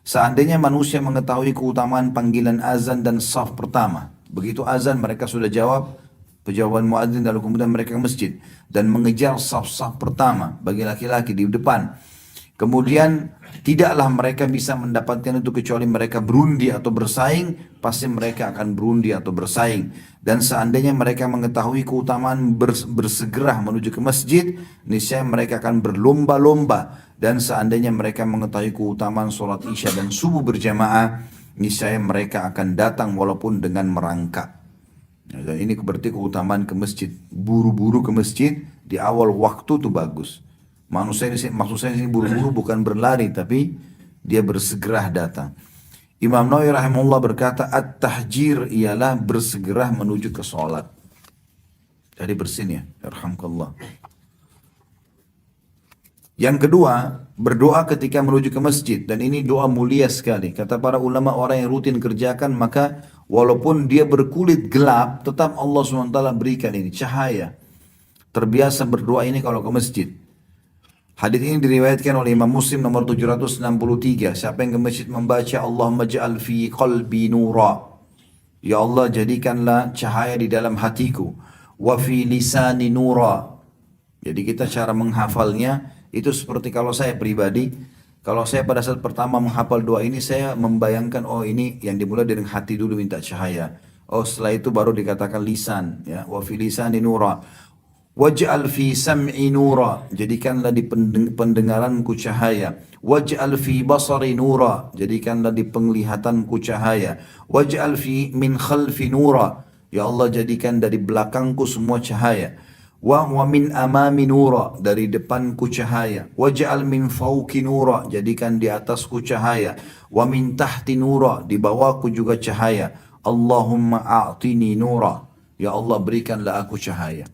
Seandainya manusia mengetahui keutamaan panggilan azan dan saf pertama, begitu azan mereka sudah jawab jawaban muadzin lalu kemudian mereka ke masjid dan mengejar saf-saf pertama bagi laki-laki di depan. Kemudian tidaklah mereka bisa mendapatkan itu kecuali mereka berundi atau bersaing, pasti mereka akan berundi atau bersaing. Dan seandainya mereka mengetahui keutamaan bersegera menuju ke masjid, niscaya mereka akan berlomba-lomba. Dan seandainya mereka mengetahui keutamaan sholat isya dan subuh berjamaah, niscaya mereka akan datang walaupun dengan merangkak. Dan ini berarti keutamaan ke masjid. Buru-buru ke masjid di awal waktu itu bagus. Maksud saya ini buru-buru bukan berlari, tapi dia bersegera datang. Imam Nawawi rahimahullah berkata, at-tahjir ialah bersegera menuju ke sholat. Jadi bersin ya, yarhamkallah. Yang kedua, berdoa ketika menuju ke masjid. Dan ini doa mulia sekali. Kata para ulama, orang yang rutin kerjakan, maka walaupun dia berkulit gelap, tetap Allah SWT berikan ini cahaya. Terbiasa berdoa ini kalau ke masjid. Hadis ini diriwayatkan oleh Imam Muslim nomor 763. Siapa yang ke masjid membaca Allahumma ja'al fi qalbi nura. Ya Allah jadikanlah cahaya di dalam hatiku. Wa fi lisani nura. Jadi kita cara menghafalnya itu seperti kalau saya pribadi, kalau saya pada saat pertama menghafal doa ini, saya membayangkan, oh ini yang dimulai dari hati dulu minta cahaya. Oh setelah itu baru dikatakan lisan, ya. Wa fi lisani nura. Waj'al fi sam'i nura, jadikanlah di pendengaranku cahaya. Waj'al fi basari nura, jadikanlah di penglihatanku cahaya. Waj'al fi min khalfi nura, ya Allah jadikan dari belakangku semua cahaya. Wa min amami nura, dari depanku cahaya. Waj'al min fawqi nura, jadikan di atasku cahaya. Wa min tahti nura, di bawahku juga cahaya. Allahumma a'tini nura, ya Allah berikanlah aku cahaya.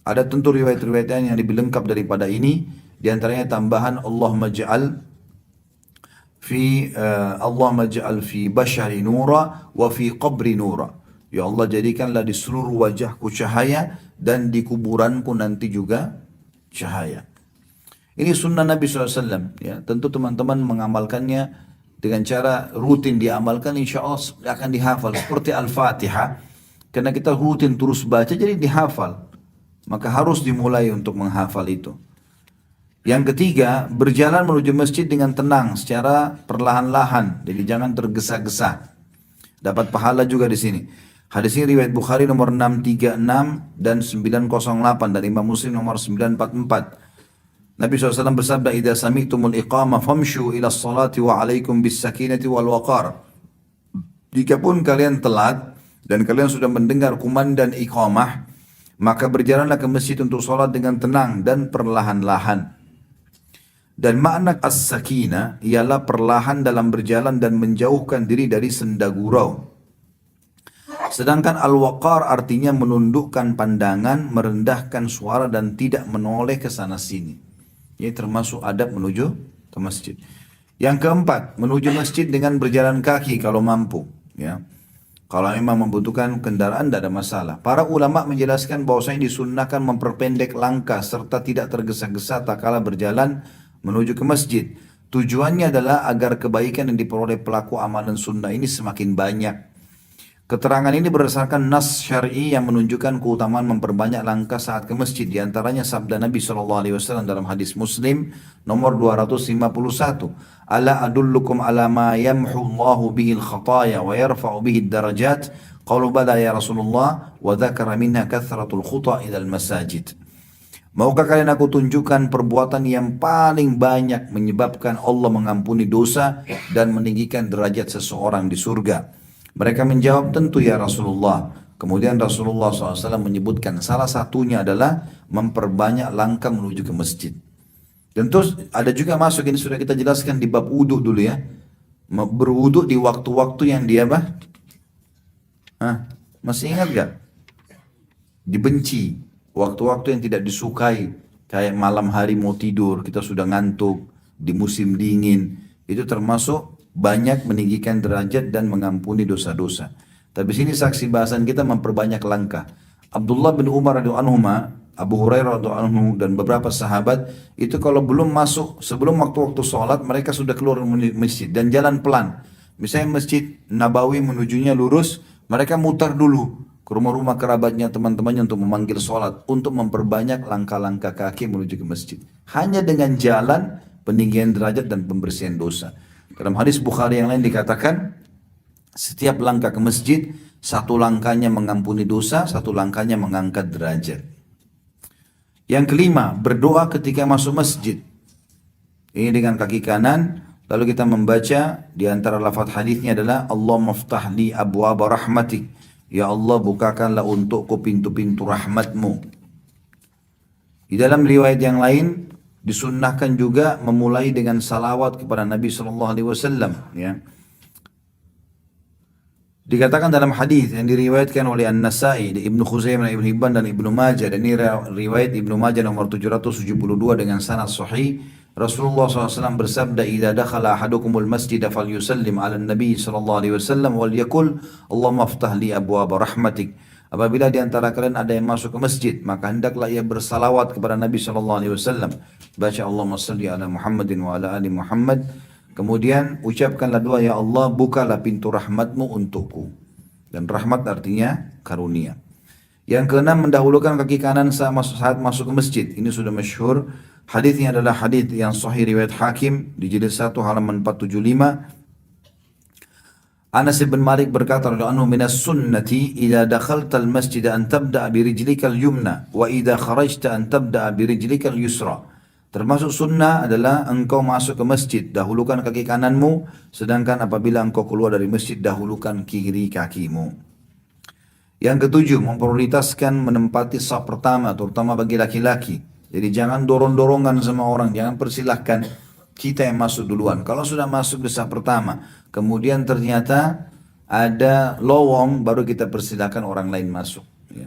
Ada tentu riwayat-riwayat yang lebih lengkap daripada ini. Di antaranya tambahan Allahumma ja'al fi bashari nura wa fi qabri nura. Ya Allah jadikanlah di seluruh wajahku cahaya dan di kuburanku nanti juga cahaya. Ini sunnah Nabi SAW. Ya. Tentu teman-teman mengamalkannya dengan cara rutin diamalkan, insya Allah akan dihafal. Seperti Al-Fatihah. Karena kita rutin terus baca jadi dihafal. Maka harus dimulai untuk menghafal itu. Yang ketiga, berjalan menuju masjid dengan tenang secara perlahan-lahan. Jadi jangan tergesa-gesa. Dapat pahala juga di sini. Hadis ini riwayat Bukhari nomor 636 dan 908 dan Imam Muslim nomor 944. Nabi SAW bersabda, "Idza sami'tumul iqamah famshu ila sholati wa 'alaikum bis sakinati wal waqar." Jikapun kalian telat dan kalian sudah mendengar kumandang iqamah, maka berjalanlah ke masjid untuk sholat dengan tenang dan perlahan-lahan. Dan makna as-sakinah ialah perlahan dalam berjalan dan menjauhkan diri dari senda gurau. Sedangkan al-waqar artinya menundukkan pandangan, merendahkan suara dan tidak menoleh ke sana sini. Ini termasuk adab menuju ke masjid. Yang keempat, menuju masjid dengan berjalan kaki kalau mampu. Ya. Kalau memang membutuhkan kendaraan tidak ada masalah. Para ulama menjelaskan bahwasanya disunnahkan memperpendek langkah serta tidak tergesa-gesa tak kala berjalan menuju ke masjid. Tujuannya adalah agar kebaikan yang diperoleh pelaku amalan sunnah ini semakin banyak. Keterangan ini berdasarkan nas syar'i yang menunjukkan keutamaan memperbanyak langkah saat ke masjid. Di antaranya sabda Nabi SAW dalam hadis Muslim nomor 251. Ala adullukum ala ma yamhu Allahu bihil khataya wa yarfa'u bihid darajat. Qalu bala ya Rasulullah wa dhakara minha kathratul khuta ilal masajid. Maukah kalian aku tunjukkan perbuatan yang paling banyak menyebabkan Allah mengampuni dosa dan meninggikan derajat seseorang di surga? Mereka menjawab, tentu ya Rasulullah. Kemudian Rasulullah SAW menyebutkan salah satunya adalah memperbanyak langkah menuju ke masjid. Dan terus ada juga masuk, ini sudah kita jelaskan di bab wudhu dulu ya. Berwudhu di waktu-waktu yang dia apa? Masih ingat gak? Dibenci. Waktu-waktu yang tidak disukai. Kayak malam hari mau tidur, kita sudah ngantuk. Di musim dingin. Itu termasuk banyak meninggikan derajat dan mengampuni dosa-dosa. Tapi sini saksi bahasan kita memperbanyak langkah. Abdullah bin Umar radhiyallahu anhu Abu Hurairah radhiyallahu anhu dan beberapa sahabat itu kalau belum masuk sebelum waktu-waktu sholat mereka sudah keluar masjid dan jalan pelan. Misalnya Masjid Nabawi menujunya lurus, mereka mutar dulu ke rumah-rumah kerabatnya, teman-temannya untuk memanggil sholat, untuk memperbanyak langkah-langkah kaki menuju ke masjid. Hanya dengan jalan peninggian derajat dan pembersihan dosa. Dalam hadis Bukhari yang lain dikatakan, setiap langkah ke masjid, satu langkahnya mengampuni dosa, satu langkahnya mengangkat derajat. Yang kelima, berdoa ketika masuk masjid. Ini dengan kaki kanan, lalu kita membaca di antara lafaz hadisnya adalah Allahumma ftah li abwaaba rahmatik. Ya Allah, bukakanlah untukku pintu-pintu rahmatmu. Di dalam riwayat yang lain disunnahkan juga memulai dengan salawat kepada Nabi SAW. Ya. Dikatakan dalam hadis yang diriwayatkan oleh An-Nasai, Ibnu Khuzaimah, Ibnu Hibban dan Ibnu Majah, dan ini riwayat Ibnu Majah nomor 772 dengan sanad sahih, Rasulullah SAW bersabda, "Idza dakhala ahadukumul masjid falyusallim 'ala an-nabi sallallahu alaihi wasallam wal yaqul Allahumma iftah li abwaab rahmatik." Apabila di antara kalian ada yang masuk ke masjid, maka hendaklah ia bersalawat kepada Nabi sallallahu alaihi wasallam. Baca Allahumma shalli ala Muhammadin wa ala ali Muhammad. Kemudian ucapkanlah doa, ya Allah bukalah pintu rahmatmu untukku. Dan rahmat artinya karunia. Yang keenam, mendahulukan kaki kanan saat masuk ke masjid. Ini sudah masyhur. Hadisnya adalah hadis yang sahih riwayat Hakim di jilid 1 halaman 475. Anas bin Malik berkata radhiyallahu anhu, minas sunnati idza dakhalta al masjid an tabda bi rijlika al yumna wa idza kharajta an tabda bi rijlika al yusra. Termasuk sunnah adalah engkau masuk ke masjid, dahulukan kaki kananmu, sedangkan apabila engkau keluar dari masjid, dahulukan kiri kakimu. Yang ketujuh, memprioritaskan menempati saf pertama, terutama bagi laki-laki. Jadi jangan dorong-dorongan sama orang, jangan persilahkan kita yang masuk duluan. Kalau sudah masuk di saf pertama, kemudian ternyata ada lowong, baru kita persilahkan orang lain masuk. Ya.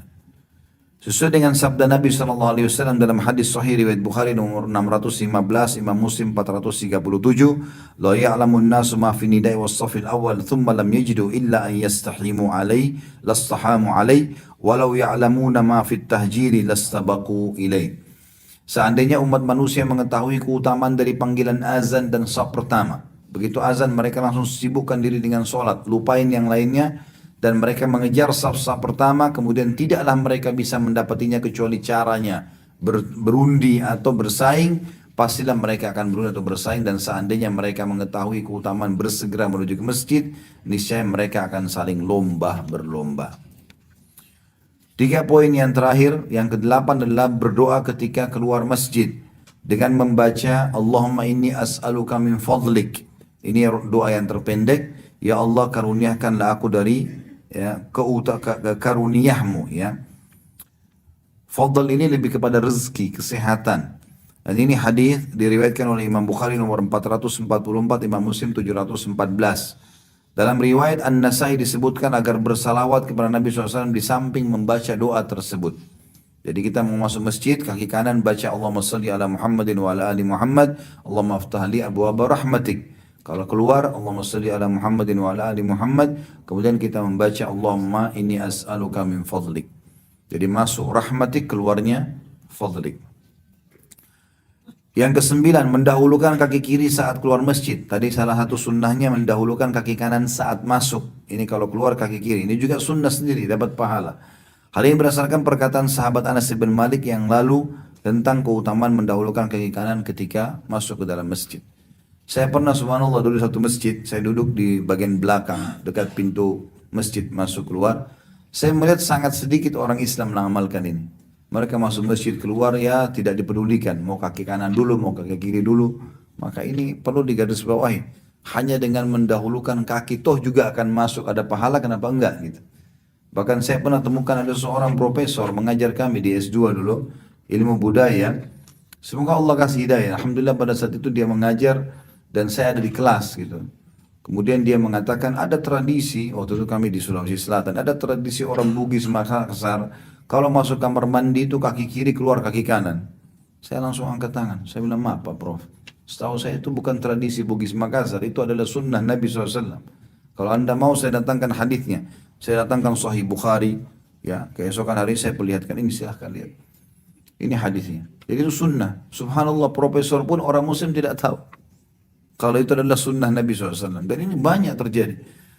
Sesuai dengan sabda Nabi SAW dalam hadis sahih riwayat Bukhari nomor 615, Imam Muslim 437, la ya'lamun nasu ma fi nidai was safil awal thumma lam yajidu illa an yastahimu alai lastahamu alai walau ya'lamuna ma fi tahjiri lastabaqu ilai. Seandainya umat manusia mengetahui keutamaan dari panggilan azan dan saf pertama, begitu azan mereka langsung sibukkan diri dengan sholat, lupain yang lainnya, dan mereka mengejar saf-saf pertama, kemudian tidaklah mereka bisa mendapatinya kecuali caranya berundi atau bersaing, pastilah mereka akan berundi atau bersaing. Dan seandainya mereka mengetahui keutamaan bersegera menuju ke masjid, niscaya mereka akan saling berlomba. 3 poin yang terakhir, yang ke-8 adalah berdoa ketika keluar masjid dengan membaca Allahumma inni as'aluka min fadlik. Ini doa yang terpendek, ya Allah karuniakanlah aku dari karuniahmu, ya. Fadl ini lebih kepada rezeki, kesehatan. Dan ini hadis diriwayatkan oleh Imam Bukhari nomor 444, Imam Muslim 714. Dalam riwayat An-Nasai disebutkan agar bersalawat kepada Nabi SAW di samping membaca doa tersebut. Jadi kita mau masuk masjid, kaki kanan baca Allahumma salli ala Muhammadin wa ala ali Muhammad, Allahumma aftah li abwaaba rahmatik. Kalau keluar, Allahumma salli ala Muhammadin wa ala ali Muhammad. Kemudian kita membaca Allahumma inni as'aluka min fadlik. Jadi masuk rahmatik, keluarnya fadlik. Yang ke-9, mendahulukan kaki kiri saat keluar masjid. Tadi salah satu sunnahnya mendahulukan kaki kanan saat masuk. Ini kalau keluar kaki kiri. Ini juga sunnah sendiri, dapat pahala. Hal ini berdasarkan perkataan sahabat Anas bin Malik yang lalu tentang keutamaan mendahulukan kaki kanan ketika masuk ke dalam masjid. Saya pernah subhanallah dulu satu masjid, saya duduk di bagian belakang dekat pintu masjid masuk keluar. Saya melihat sangat sedikit orang Islam mengamalkan ini. Mereka masuk masjid keluar ya tidak dipedulikan, mau kaki kanan dulu, mau kaki kiri dulu. Maka ini perlu digarisbawahi. Hanya dengan mendahulukan kaki toh juga akan masuk, ada pahala, kenapa enggak gitu. Bahkan saya pernah temukan ada seorang profesor mengajar kami di S2 dulu, ilmu budaya. Semoga Allah kasih hidayah. Alhamdulillah pada saat itu dia mengajar dan saya ada di kelas gitu. Kemudian dia mengatakan ada tradisi, waktu itu kami di Sulawesi Selatan, ada tradisi orang Bugis Makassar, kalau masuk kamar mandi itu kaki kiri keluar kaki kanan. Saya langsung angkat tangan, saya bilang maaf Pak Prof, setahu saya itu bukan tradisi Bugis Makassar, itu adalah sunnah Nabi SAW. Kalau anda mau saya datangkan hadisnya, saya datangkan Sahih Bukhari, ya keesokan hari saya perlihatkan ini, silahkan lihat. Ini hadisnya. Jadi itu sunnah. Subhanallah, profesor pun orang muslim tidak tahu kalau itu adalah sunnah Nabi SAW. Dan ini banyak terjadi.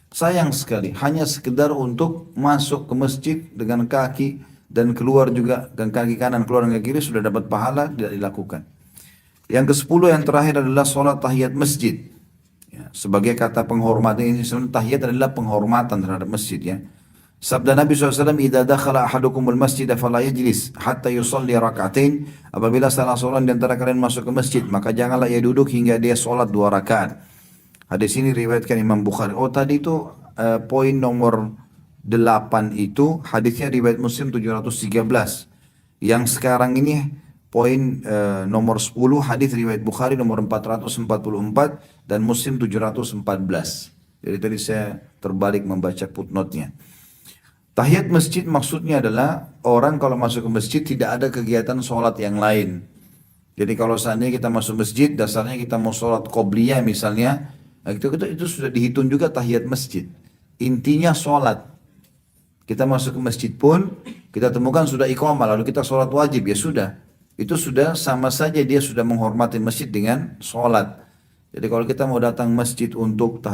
Sayang sekali, hanya sekedar untuk masuk ke masjid dengan kaki dan keluar juga dengan kaki kanan keluar dengan kaki kiri sudah dapat pahala, tidak dilakukan. Yang ke-10 yang terakhir adalah sholat tahiyat masjid. Ya, sebagai kata penghormatan, ini sebenarnya tahiyat adalah penghormatan terhadap masjid ya. Sabda Nabi SAW, "Idza dakhala ahadukumul masjid fala yajlis hatta yusalli rak'atain." Apabila salah seorang di antara kalian masuk ke masjid, maka janganlah ia duduk hingga dia sholat 2 rakaat. Hadis ini riwayatkan Imam Bukhari. Oh tadi itu poin nomor 8 itu hadisnya riwayat Muslim 713. Yang sekarang ini poin nomor 10 hadis riwayat Bukhari nomor 444 dan Muslim 714. Jadi tadi saya terbalik membaca footnote-nya. Tahiyat masjid maksudnya adalah orang kalau masuk ke masjid tidak ada kegiatan sholat yang lain. Jadi kalau seandainya kita masuk masjid, dasarnya kita mau sholat qobliyah misalnya, nah, itu sudah dihitung juga tahiyat masjid. Intinya sholat. Kita masuk ke masjid pun, kita temukan sudah iqamah, lalu kita sholat wajib, ya sudah. Itu sudah sama saja dia sudah menghormati masjid dengan sholat. Jadi kalau kita mau datang masjid untuk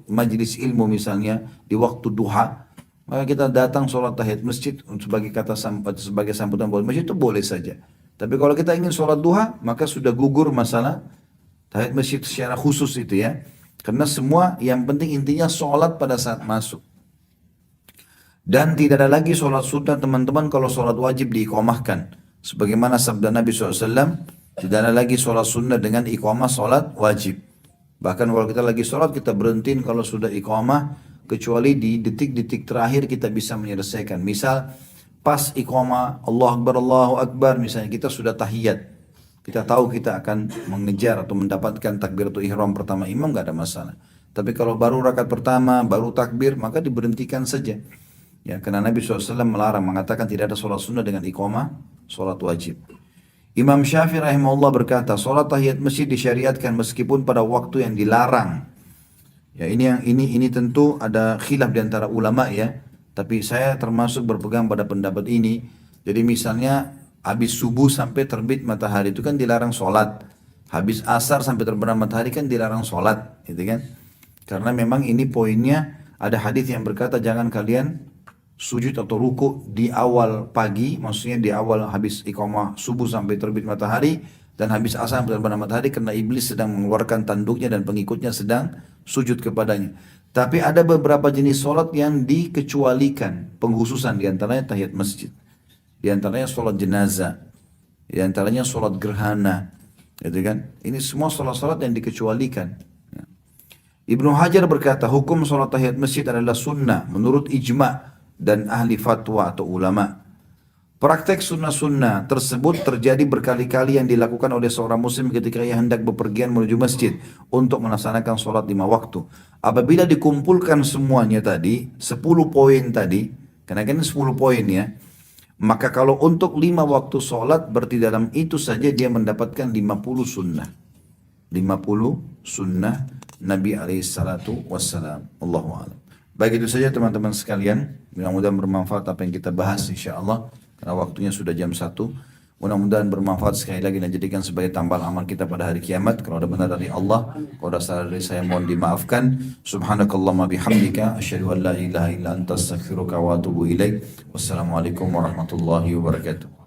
majelis ilmu misalnya, di waktu duha, maka kita datang sholat tahiyat masjid sebagai sambutan buat masjid itu boleh saja. Tapi kalau kita ingin sholat duha, maka sudah gugur masalah tahiyat masjid secara khusus itu ya. Karena semua yang penting intinya sholat pada saat masuk. Dan tidak ada lagi sholat sunnah teman-teman kalau sholat wajib diiqamahkan. Sebagaimana sabda Nabi SAW, tidak ada lagi sholat sunnah dengan iqamah sholat wajib. Bahkan kalau kita lagi sholat kita berhentiin kalau sudah iqamah, kecuali di detik-detik terakhir kita bisa menyelesaikan. Misal pas iqamah Allahu Akbar misalnya kita sudah tahiyat. Kita tahu kita akan mengejar atau mendapatkan takbiratul ihram pertama imam, gak ada masalah. Tapi kalau baru rakaat pertama, baru takbir, maka diberhentikan saja. Ya, karena Nabi SAW melarang, mengatakan tidak ada sholat sunnah dengan iqamah sholat wajib. Imam Syafi'i rahimahullah berkata, sholat tahiyat masjid disyariatkan meskipun pada waktu yang dilarang. Ya, ini tentu ada khilaf di antara ulama ya, tapi saya termasuk berpegang pada pendapat ini. Jadi misalnya habis subuh sampai terbit matahari itu kan dilarang sholat. Habis asar sampai terbenam matahari kan dilarang sholat, gitu kan? Karena memang ini poinnya, ada hadis yang berkata jangan kalian sujud atau ruku di awal pagi, maksudnya di awal habis iqamah subuh sampai terbit matahari, dan habis asar sampai terbenam matahari, karena iblis sedang mengeluarkan tanduknya dan pengikutnya sedang sujud kepadanya. Tapi ada beberapa jenis sholat yang dikecualikan, penghususan, diantaranya tahiyat masjid, diantaranya sholat jenazah, diantaranya sholat gerhana, gitu kan? Ini semua sholat-sholat yang dikecualikan. Ibnu Hajar berkata, hukum sholat tahiyat masjid adalah sunnah menurut ijma' dan ahli fatwa atau ulama. Praktek sunnah-sunnah tersebut terjadi berkali-kali yang dilakukan oleh seorang muslim ketika ia hendak bepergian menuju masjid untuk melaksanakan sholat 5 waktu. Apabila dikumpulkan semuanya tadi, 10 poin tadi, karena kan 10 poin ya, maka kalau untuk 5 waktu sholat, berarti dalam itu saja dia mendapatkan 50 sunnah. 50 sunnah Nabi alaihissalatu wassalam. Allahu a'lam. Baik, itu saja teman-teman sekalian. Mudah-mudahan bermanfaat apa yang kita bahas insyaAllah. Karena waktunya sudah jam 1. Mudah-mudahan bermanfaat sekali lagi dan jadikan sebagai tambahan amal kita pada hari kiamat. Kalau ada benar dari Allah, kalau ada salah dari saya mohon dimaafkan. Subhanakallahumma bihamdika asyhadu an la ilaha illa anta astaghfiruka wa atubu ilaik. Wassalamualaikum warahmatullahi wabarakatuh.